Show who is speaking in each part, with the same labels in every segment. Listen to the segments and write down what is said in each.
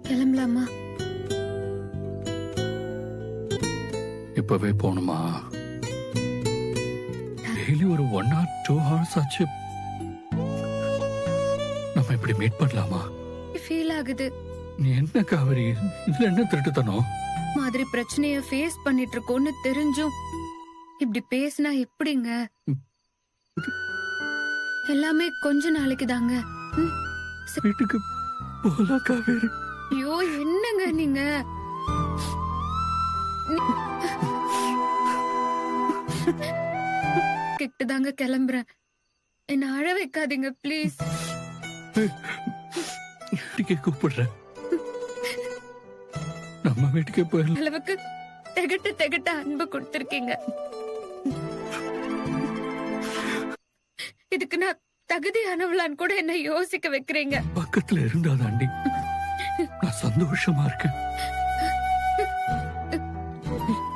Speaker 1: கிளம்பலாமா?
Speaker 2: இப்பவே போணுமா? டெய்லி ஒரு 1 or 2 hours ஆச்சு. நம்ம இப்படி மீட் பண்ணலாமா?
Speaker 1: ஃபீல் ஆகுது.
Speaker 2: நீ என்ன காவிரி, இதுல என்ன திருட்டுத்தனம்?
Speaker 1: மாதிரி பிரச்சனைய ஃபேஸ் பண்ணிட்டு இருக்கோன்னு தெரிஞ்சும் இப்படி பேசினா எப்படிங்க? எல்லாமே கொஞ்ச நாளைக்கு தாங்க.
Speaker 2: வீட்டுக்கு போலாம் காவேரி.
Speaker 1: ஐயோ என்னங்க நீங்க? கிட்டதாங்க கிளம்புறேன். என்ன அழ வைக்காதீங்க ப்ளீஸ்.
Speaker 2: வீட்டுக்கே கூப்பிடுறேன். நம்ம வீட்டுக்கே போயிடலாம்.
Speaker 1: அளவுக்கு திகட்ட அன்பு கொடுத்திருக்கீங்க. இதுக்கு நான் தகுதியானவளான்னு கூட என்ன யோசிக்க வைக்கிறீங்க.
Speaker 2: பக்கத்துல இருந்தாதாண்டி நான் சந்தோஷமா இருக்கேன்.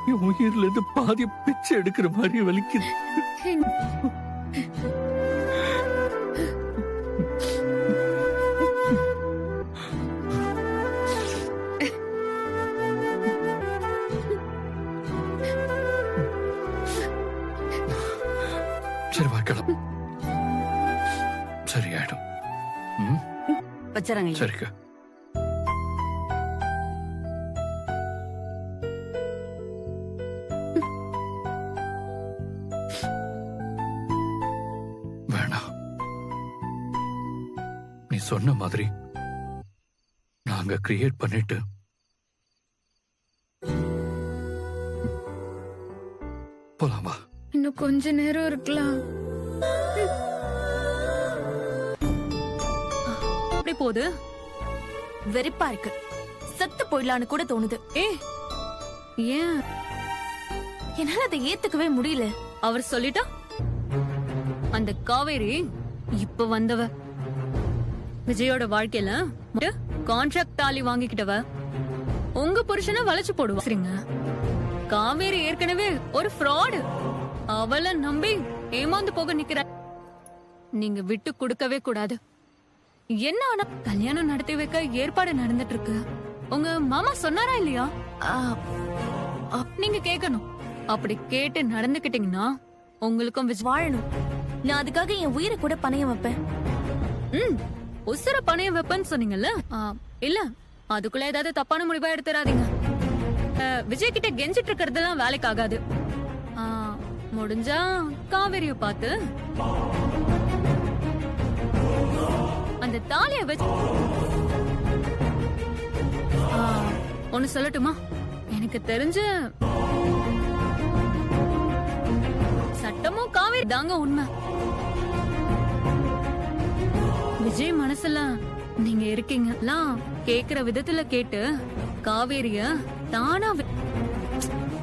Speaker 2: என் உயிர்ல இருந்து பாதி பிச்சை எடுக்கிற மாதிரி வலிக்குது. சரி வாக்கலாம். சரியாயிடும்.
Speaker 3: வச்சுறேங்க.
Speaker 2: சரிக்கா. வேணாம், நீ சொன்ன மாதிரி நாங்க கிரியேட் பண்ணிட்டு போலாம். வா.
Speaker 1: இன்னும் கொஞ்ச நேரம் இருக்கலாம்.
Speaker 4: எப்படி போகுது?
Speaker 5: வெறுப்பா இருக்கு. செத்து போயிடலான்னு கூட தோணுது.
Speaker 4: ஏன்?
Speaker 5: என்னால அதை ஏத்துக்கவே முடியல.
Speaker 4: அவர் சொல்லிட்டா அந்த காவேரி இப்ப வந்தவ விஜயோட வாழ்க்கையில கான்ட்ராக்ட் தாலி வாங்கிக்கிட்டவ உங்க புருஷனை வளைச்சு போடுவா. சரிங்க, காவேரி ஏற்கனவே ஒரு ஃப்ராடு. அவளை நம்பி ஏமாந்து போக நிக்கிற. நீங்க விட்டு கொடுக்கவே கூடாது. என்ன ஆனா கல்யாணம் நடத்தி வைக்க ஏற்பாடு நடந்துட்டு இருக்கு. உங்க மாமா சொன்னாரா இல்லையா? நீங்க கேட்கணும். அப்படி கேட்டு நடந்துக்கிட்டீங்கன்னா உங்களுக்கும்
Speaker 5: வாழணும். நான் அதுக்காக என் உயிரை கூட பணையம் வைப்பேன்.
Speaker 4: உசுர பணையம் வைப்பேன்னு சொன்னீங்கல்ல? இல்ல, அதுக்குள்ள ஏதாவது தப்பான முடிவா எடுத்துறாதீங்க. விஜய் கிட்ட கெஞ்சிட்டு இருக்கிறதெல்லாம் வேலைக்கு ஆகாது. முடிஞ்சா காவேரிய பார்த்து அந்த தாலிய வச்சு ஒன்னு சொல்லட்டுமா? எனக்கு தெரிஞ்ச சட்டமும் காவேரி தாங்க உண்மை. விஜய் மனசுல நீங்க இருக்கீங்க கேக்குற விதத்துல கேட்டு காவேரிய தானா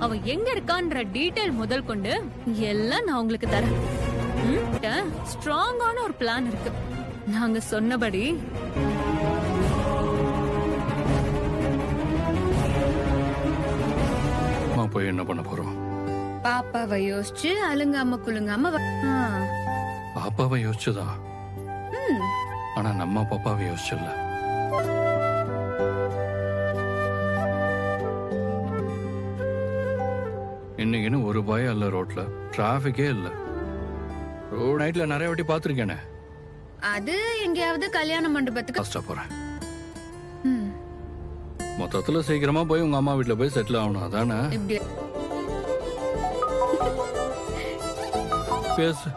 Speaker 4: அவ எங்க இருக்கான்ற டீடைல் முதல் கொண்டு எல்லாம் நான் உங்களுக்கு தரேன். ஸ்ட்ராங்கான ஒரு பிளான் இருக்கு. நாங்க சொன்னபடி
Speaker 2: போய் என்ன பண்ண போறோம்?
Speaker 1: பாப்பாவை யோசிச்சு அலுங்காம குலுங்காம
Speaker 2: பாப்பாவை யோசிச்சுதா? ஆனா நம்ம பாப்பாவை யோசிச்சல. இன்னைக்குன்னு ஒரு பயம் இல்ல. ரோட்ல டிராபிக்கே இல்ல. ரோட் நைட்ல நிறைய வாட்டி பாத்துருக்கேனே.
Speaker 1: அது எங்கேயாவது கல்யாண மண்டபத்துக்கு
Speaker 2: கஷ்ட போறேன். மொத்தத்துல சீக்கிரமா போய் உங்க அம்மா வீட்டுல போய் செட்டில் ஆகணும். அதானே? பேசு.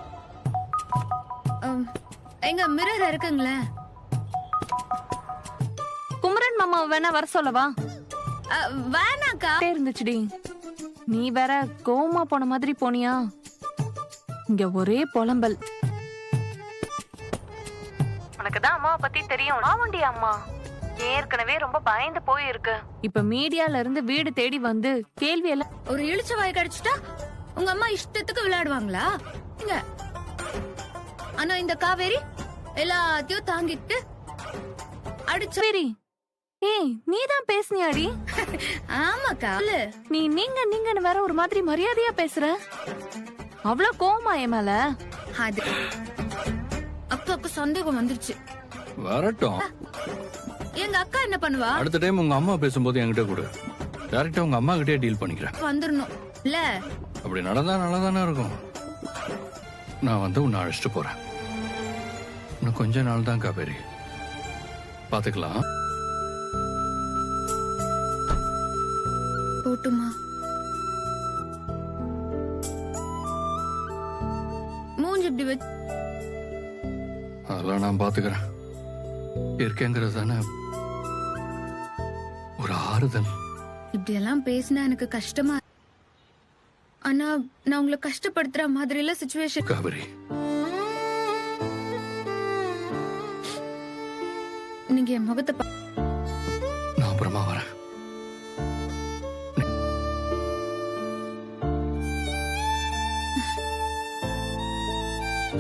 Speaker 1: எங்க மிரர் இருக்குங்களே.
Speaker 5: குமரன் மாமா வேணா வர சொல்லவா?
Speaker 1: வேணாக்கா.
Speaker 5: இருந்துச்சுடி. நீ வேற கோவமா போன மாதிரி போனியா? இங்க ஒரே புலம்பல். உனக்குதான் அம்மாவை பத்தி தெரியும். ஆவண்டி அம்மா ஏற்கனவே ரொம்ப பயந்து போயிருக்கு. இப்ப மீடியால இருந்து வீடு தேடி வந்து கேள்வி எல்லாம்.
Speaker 1: ஒரு இழிச்ச வாய் கிடைச்சிட்டா உங்க அம்மா இஷ்டத்துக்கு விளையாடுவாங்களா? இங்க ஆனா இந்த காவேரி எல்லாத்தையும் தாங்கிட்டு
Speaker 5: அடிச்சேரி. ஏய், நீதான் பேசுனியாடி?
Speaker 1: ஆமாக்கா.
Speaker 5: நீ நீங்கன்னு வேற ஒரு மாதிரி மரியாதையா பேசுற. அவ்வளவு கோவமா என் மேல?
Speaker 1: அது அப்பாவுக்கு சந்தேகம் வந்துருச்சு.
Speaker 2: வரட்டும்.
Speaker 1: எங்க அக்கா என்ன பண்ணுவா?
Speaker 2: அடுத்த டைம் உங்க அம்மா பேசும்போது என்கிட்ட கொடு. டைரக்டா உங்க அம்மா கிட்டே டீல் பண்ணிக்கிறேன்.
Speaker 1: வந்துடணும் இல்ல?
Speaker 2: அப்படி நடந்தா நல்லா தானே இருக்கும். நான் வந்து உன்னை அழைச்சிட்டு போறேன். இன்னும் கொஞ்ச நாள் தான் காவேரி, பாத்துக்கலாம்.
Speaker 1: போட்டுமா? மூஞ்சி இப்படி வச்சு
Speaker 2: அதெல்லாம் நான் பாத்துக்கிறேன். இருக்கேங்கிறது தானே ஒரு ஆறுதல்.
Speaker 1: இப்படி எல்லாம் பேசினா எனக்கு கஷ்டமா. ஆனா நான் உங்களை கஷ்டப்படுத்துற மாதிரி இல்ல சிச்சுவேஷன்.
Speaker 2: காவேரி,
Speaker 1: நீங்க என் முகத்தை
Speaker 2: நான் அப்புறமா வரேன்.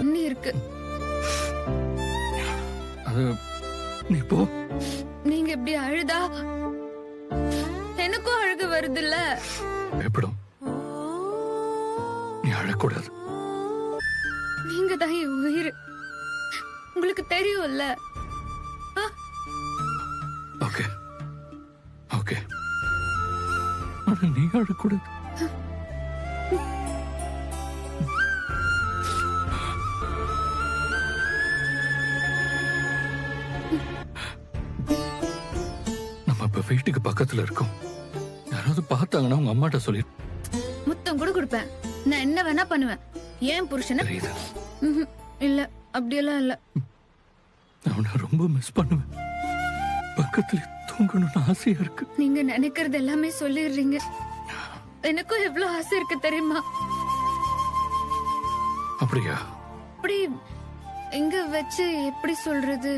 Speaker 1: இன்னும் இருக்கு.
Speaker 2: அது நீ போ.
Speaker 1: நீங்க இப்படி அழுதா எனக்கும் அழுகு வருது இல்ல?
Speaker 2: எப்படும் நீ அழக்கூடாது.
Speaker 1: நீங்க தான் என் உயிர், உங்களுக்கு தெரியும்ல.
Speaker 2: ஓகே ஓகே, ஆனா நீ அழக்கூடாது. நம்ம இப்ப வீட்டுக்கு பக்கத்துல இருக்கோம். யாராவது பார்த்தாங்கன்னா உங்க அம்மாட்ட சொல்லி.
Speaker 1: முத்தம் கூட கொடுப்பேன், நான் என்ன வேணா பண்ணுவேன். ஏன் புருஷனை
Speaker 2: தெரியுது.
Speaker 1: இல்ல அப்படியெல்லாம் இல்ல.
Speaker 2: நான் உன்னை ரொம்ப மிஸ் பண்ணுவேன். பக்கத்துல தூங்கணும்னு ஆசையா இருக்கு.
Speaker 1: நீங்க நினைக்கிறது எல்லாமே சொல்லிடுறீங்க. எனக்கும் எவ்வளவு ஆசை இருக்கு தெரியுமா?
Speaker 2: அப்படியா?
Speaker 1: அப்படி எங்க வச்சு எப்படி சொல்றது?